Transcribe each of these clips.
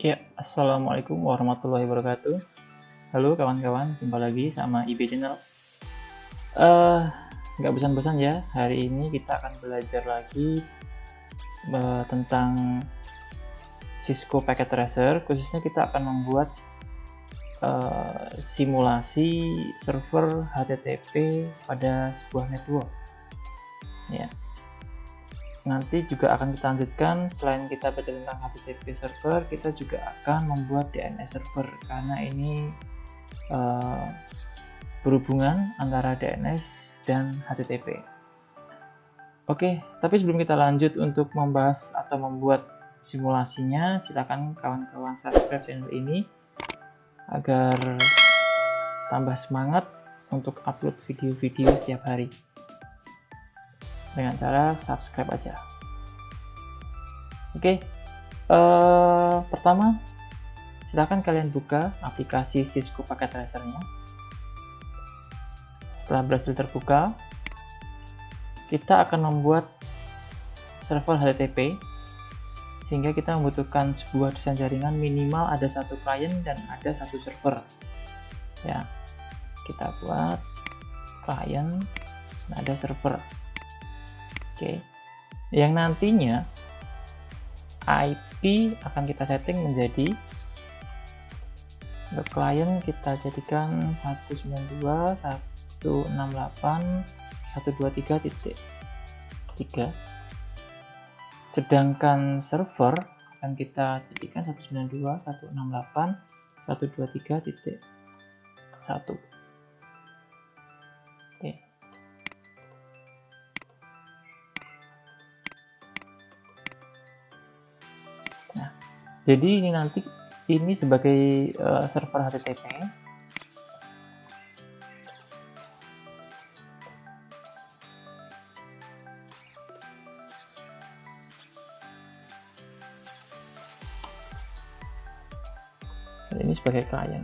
Ya, assalamualaikum warahmatullahi wabarakatuh. Halo kawan-kawan, jumpa lagi sama IB Channel. Eh, nggak bosan-bosan ya. Hari ini kita akan belajar lagi tentang Cisco Packet Tracer. Khususnya kita akan membuat simulasi server HTTP pada sebuah network. Ya, nanti juga akan kita lanjutkan. Selain kita belajar tentang HTTP server, kita juga akan membuat DNS server karena ini berhubungan antara DNS dan HTTP. Oke, tapi sebelum kita lanjut untuk membahas atau membuat simulasinya, silakan kawan-kawan subscribe channel ini agar tambah semangat untuk upload video-video setiap hari. Dengan cara subscribe aja. Oke, pertama silakan kalian buka aplikasi Cisco Packet Tracer-nya. Setelah berhasil terbuka, kita akan membuat server HTTP sehingga kita membutuhkan sebuah desain jaringan minimal ada satu klien dan ada satu server. Ya, kita buat klien dan ada server. Oke, yang nantinya IP akan kita setting menjadi untuk klien kita jadikan 192.168.123.3, sedangkan server akan kita jadikan 192.168.123.1. Oke. Nah, jadi ini nanti ini sebagai server HTTP. Dan ini sebagai klien.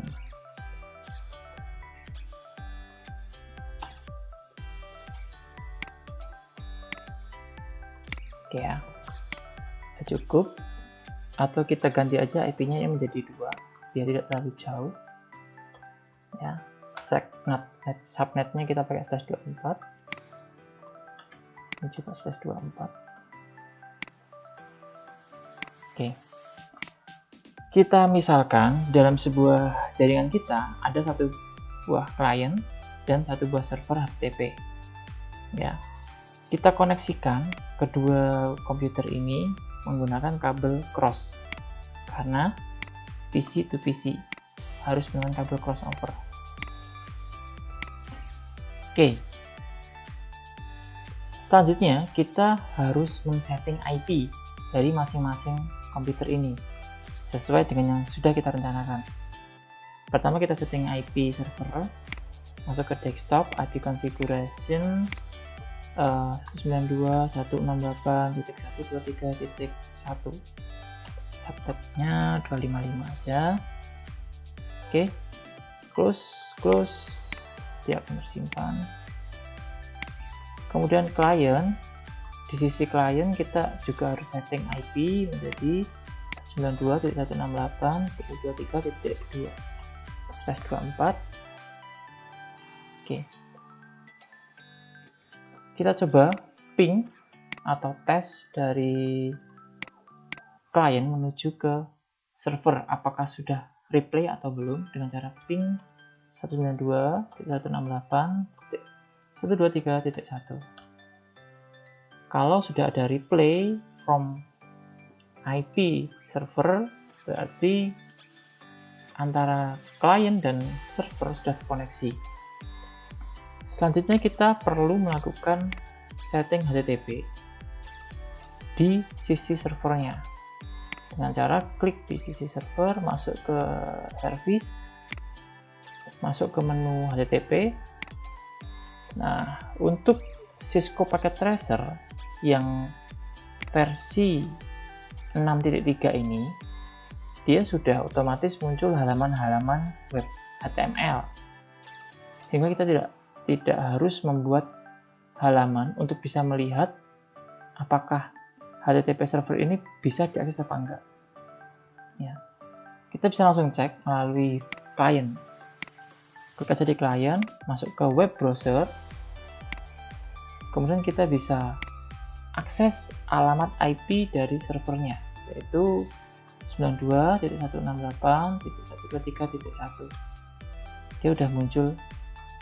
Oke ya, cukup. Atau kita ganti aja IP-nya yang menjadi 2 biar tidak terlalu jauh ya. Subnetnya kita pakai /24, ini juga /24. Oke, kita misalkan dalam sebuah jaringan kita ada satu buah klien dan satu buah server HTTP ya. Kita koneksikan kedua komputer ini menggunakan kabel cross karena PC to PC harus menggunakan kabel crossover. Oke, selanjutnya kita harus men-setting IP dari masing-masing komputer ini sesuai dengan yang sudah kita rencanakan. Pertama kita setting IP server, masuk ke desktop, IP configuration 192.168.123.1, subtabnya 255 aja. Oke, close, siap simpan. Kemudian klien, di sisi klien kita juga harus setting IP menjadi 92.168.123.2/24. Oke, kita coba ping atau tes dari klien menuju ke server apakah sudah replay atau belum dengan cara ping 192.168.123.1. Kalau sudah ada replay from IP server, berarti antara klien dan server sudah terkoneksi. Selanjutnya kita perlu melakukan setting HTTP di sisi servernya dengan cara klik di sisi server, masuk ke service, masuk ke menu HTTP. Nah, untuk Cisco Packet Tracer yang versi 6.3 ini, dia sudah otomatis muncul halaman-halaman web HTML, sehingga kita tidak harus membuat halaman untuk bisa melihat apakah HTTP server ini bisa diakses apa enggak ya. kita bisa langsung cek melalui klien. Klik aja di klien, masuk ke web browser, kemudian kita bisa akses alamat IP dari servernya, yaitu 92.168.123.1. Dia udah muncul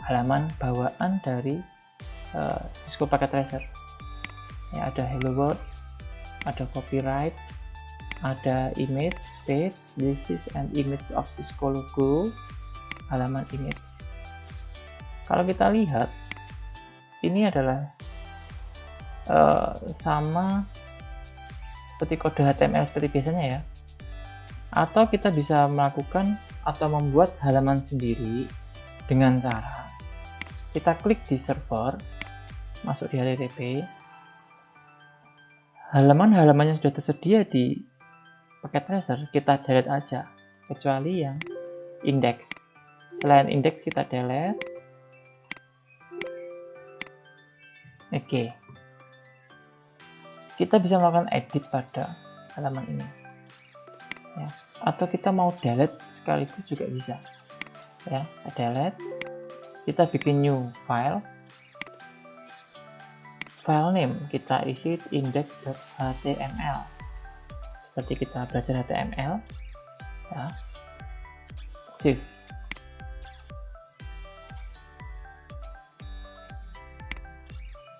halaman bawaan dari Cisco Packet Tracer. Ya, ada Hello World, ada copyright, ada image page, this is an image of Cisco logo, halaman image. Kalau kita lihat, ini adalah sama seperti kode HTML seperti biasanya ya. Atau kita bisa melakukan atau membuat halaman sendiri dengan cara kita klik di server, masuk di HTTP, halaman-halaman yang sudah tersedia di Packet Tracer kita delete aja, kecuali yang index. Selain index kita delete. Oke. Kita bisa melakukan edit pada halaman ini. Ya. Atau kita mau delete sekaligus juga bisa. Ya, delete. Kita bikin new file. File name kita isi index.html. Seperti kita belajar HTML. Ya. Save.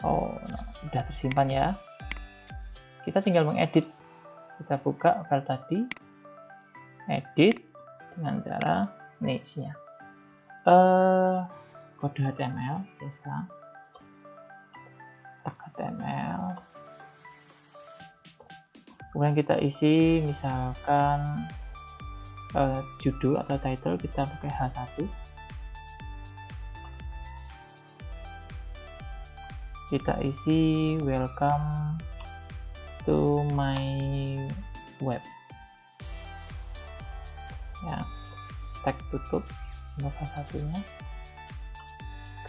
Oh, nah, udah tersimpan ya. Kita tinggal mengedit. Kita buka file tadi, edit dengan cara ini isinya. Kode HTML biasa. Tag HTML. Kemudian kita isi misalkan judul atau title kita pakai H1. Kita isi welcome to my web. Ya, tag tutup nomor satunya.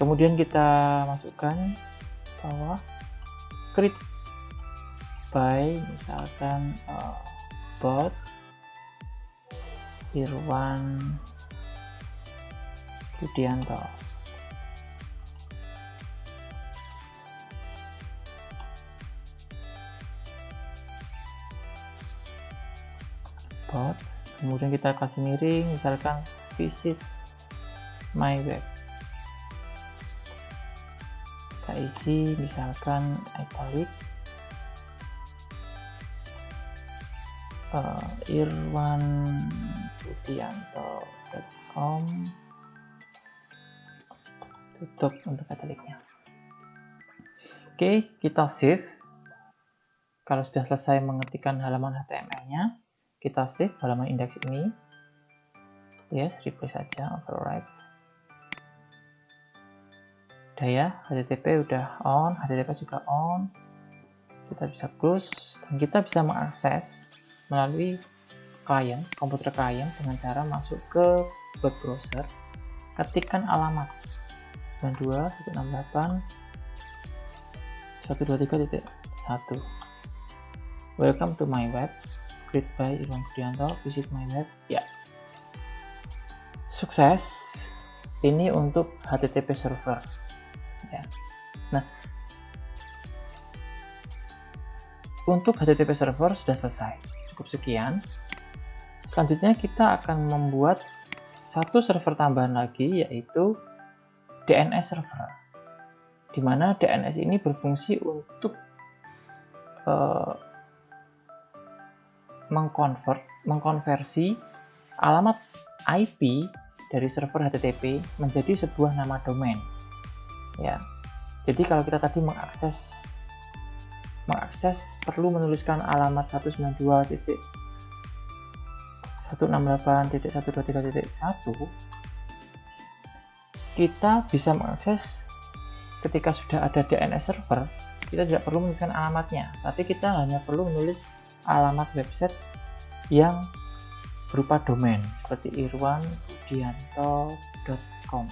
Kemudian kita masukkan bawah create by misalkan bot Irwan Budianto. Bot, kemudian kita kasih miring misalkan visit my web. Kita isi misalkan italic irwanbudianto.com, tutup untuk italicnya. Oke, kita save. Kalau sudah selesai mengetikkan halaman HTML-nya, kita save halaman indeks ini. Yes, replace saja, overwrite. Udah ya, HTTP udah on, HTTP juga on. Kita bisa close, dan kita bisa mengakses melalui klien, komputer klien dengan cara masuk ke web browser, ketikkan alamat 92.168.123.1. Welcome to my web, create by Irwan Budianto, visit my web. Ya, sukses. Ini untuk HTTP server. Ya. Nah, untuk HTTP server sudah selesai. Cukup sekian. Selanjutnya kita akan membuat satu server tambahan lagi, yaitu DNS server, di mana DNS ini berfungsi untuk mengkonversi alamat IP dari server HTTP menjadi sebuah nama domain. Ya, jadi kalau kita tadi mengakses perlu menuliskan alamat 192.168.123.1, kita bisa mengakses ketika sudah ada DNS server. Kita tidak perlu menuliskan alamatnya, tapi kita hanya perlu menulis alamat website yang berupa domain seperti irwanbudianto.com.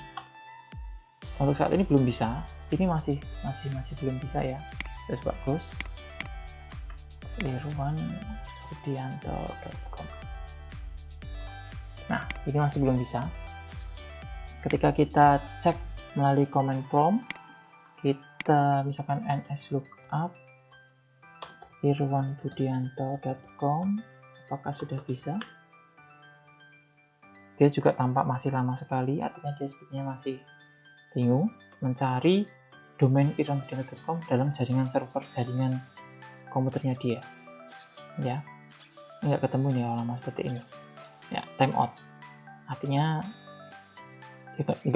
Untuk saat ini belum bisa, ini masih belum bisa ya. Terus bagus, irwanbudianto.com. ini masih belum bisa. Ketika kita cek melalui command prompt, kita misalkan nslookup irwanbudianto.com, apakah sudah bisa? Dia juga tampak masih lama sekali, artinya dia sepertinya masih bingung mencari domain irwanbudianto.com dalam jaringan komputernya dia. Ya, nggak ketemu nih alamat seperti ini. Ya, timeout. Artinya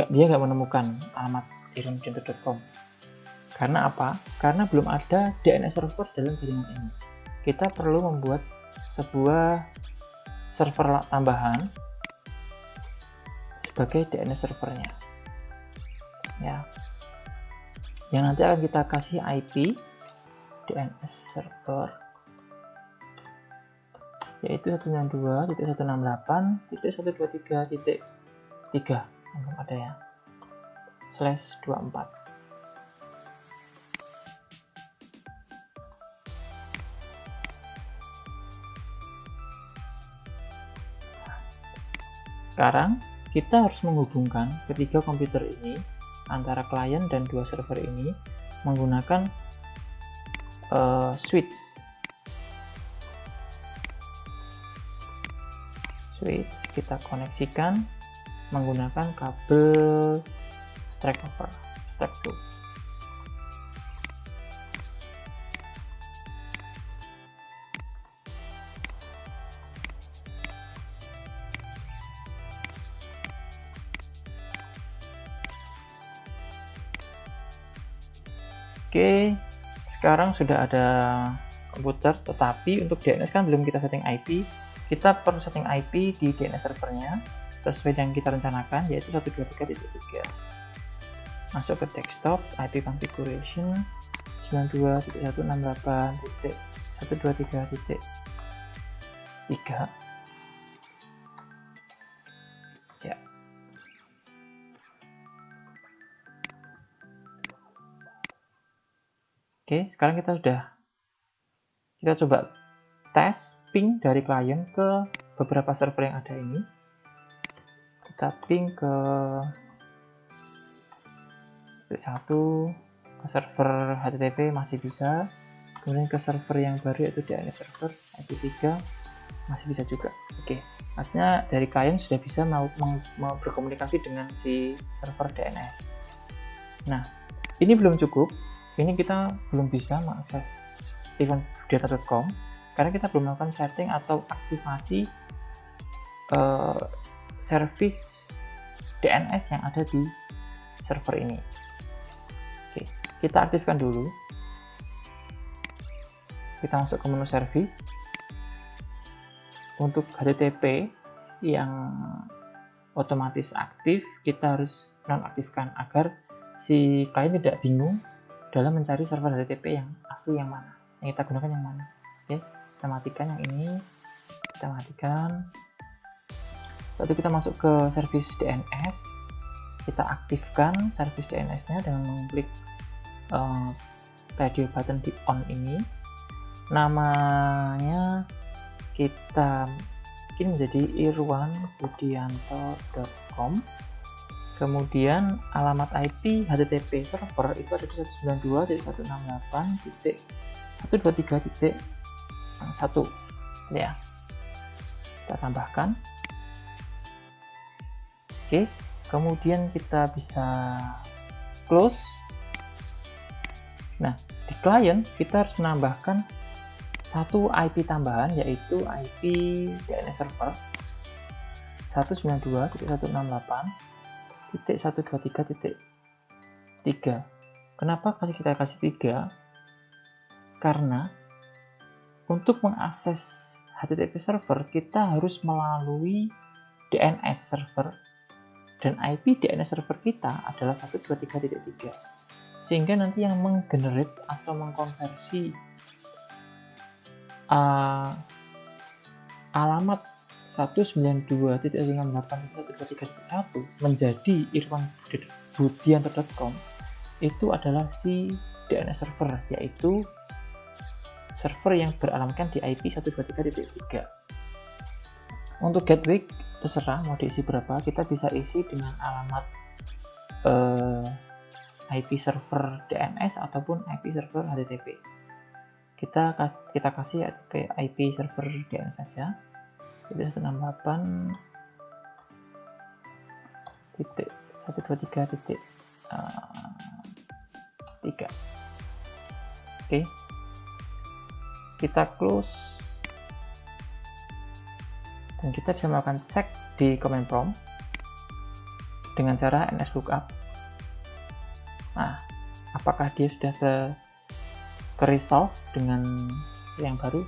dia nggak menemukan alamat irwanbudianto.com. Karena apa? Karena belum ada DNS server dalam jaringan ini. Kita perlu membuat sebuah server tambahan sebagai DNS servernya. Ya. Yang nanti akan kita kasih IP DNS server yaitu 192.168.123.3 ada ya /24. Sekarang kita harus menghubungkan ketiga komputer ini antara klien dan dua server ini menggunakan switch. Kita koneksikan menggunakan kabel stack 2. Oke, sekarang sudah ada komputer, tetapi untuk DNS kan belum kita setting IP. Kita perlu setting IP di DNS servernya sesuai yang kita rencanakan, yaitu 123.3. Masuk ke desktop, IP configuration 92.168.123.3. Ya. Oke, sekarang kita coba tes ping dari klien ke beberapa server yang ada ini. Kita ping ke server HTTP masih bisa, kemudian ke server yang baru yaitu DNS server IP3 masih bisa juga. Oke, artinya dari klien sudah bisa mau berkomunikasi dengan si server DNS. Nah, ini belum cukup. Ini kita belum bisa mengakses irwanbudianto.com karena kita belum melakukan setting atau aktivasi service DNS yang ada di server ini. Oke, kita aktifkan dulu. Kita masuk ke menu service. Untuk HTTP yang otomatis aktif, kita harus nonaktifkan agar si klien tidak bingung dalam mencari server HTTP yang asli yang mana, yang kita gunakan yang mana. Oke, kita matikan yang ini, kita matikan. Lalu kita masuk ke service DNS, kita aktifkan service DNS-nya dengan mengklik radio button di on ini. Namanya kita bikin menjadi irwanbudianto.com. Kemudian alamat IP HTTP server itu ada di 192.168.123.1 ya. Kita tambahkan. Oke, kemudian kita bisa close. Nah, di client kita harus menambahkan satu IP tambahan yaitu IP DNS server 192.168.123.3. Kenapa kita kasih 3? Karena untuk mengakses HTTP server kita harus melalui DNS server dan IP DNS server kita adalah 123.3. Sehingga nanti yang menggenerate atau mengkonversi alamat 192.168.123.1 menjadi irwanbudianto.com itu adalah si DNS server, yaitu server yang beralamatkan di IP 123.3. Untuk gateway terserah mau diisi berapa. Kita bisa isi dengan alamat IP server DNS ataupun IP server HTTP. Kita kasih IP server DNS saja, itu 168.123.3. Oke, kita close dan kita bisa melakukan cek di command prompt dengan cara nslookup. Nah, apakah dia sudah ke-resolve dengan yang baru?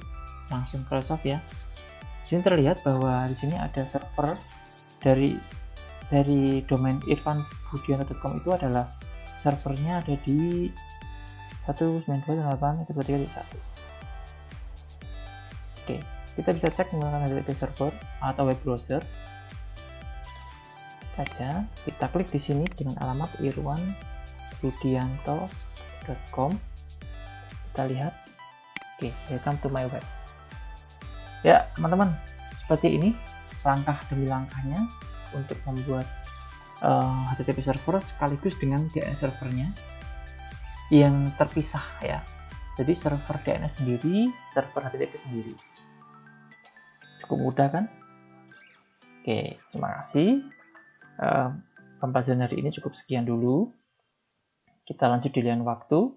Langsung ke-resolve ya. Di sini terlihat bahwa di sini ada server dari domain irfanbudianto.com itu adalah servernya ada di 192.168.123.1. Oke, kita bisa cek menggunakan HTTP server atau web browser saja. Kita klik di sini dengan alamat irfanbudianto.com. Kita lihat. Oke, welcome to my web. Ya, teman-teman, seperti ini langkah demi langkahnya untuk membuat HTTP server sekaligus dengan DNS servernya yang terpisah ya. Jadi server DNS sendiri, server HTTP sendiri. Cukup mudah kan? Oke, terima kasih. Pembelajaran hari ini cukup sekian dulu. Kita lanjut di lain waktu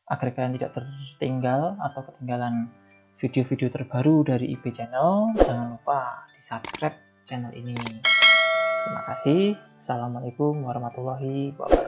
agar kalian tidak tertinggal atau ketinggalan video-video terbaru dari IP Channel. Jangan lupa di subscribe channel ini. Terima kasih. Assalamualaikum warahmatullahi wabarakatuh.